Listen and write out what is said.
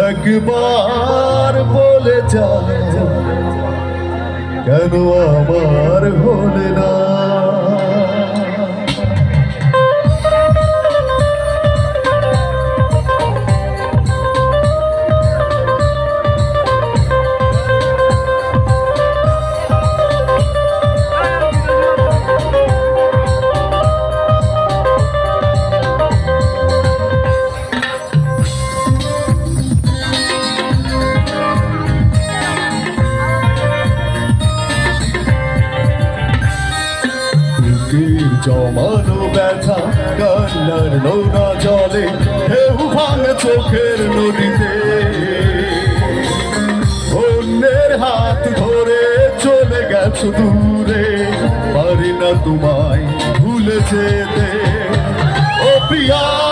একবার বলে যা কেন আমার হলে না। জমানো ব্যথা কান্নার নোনা জলে ঢেউ ভাঙে চোখের নদীতে, অন্যের হাত ধরে চলে গেছো দূরে, পারি না তোমায় ভুলে যেতে ও প্রিয়া।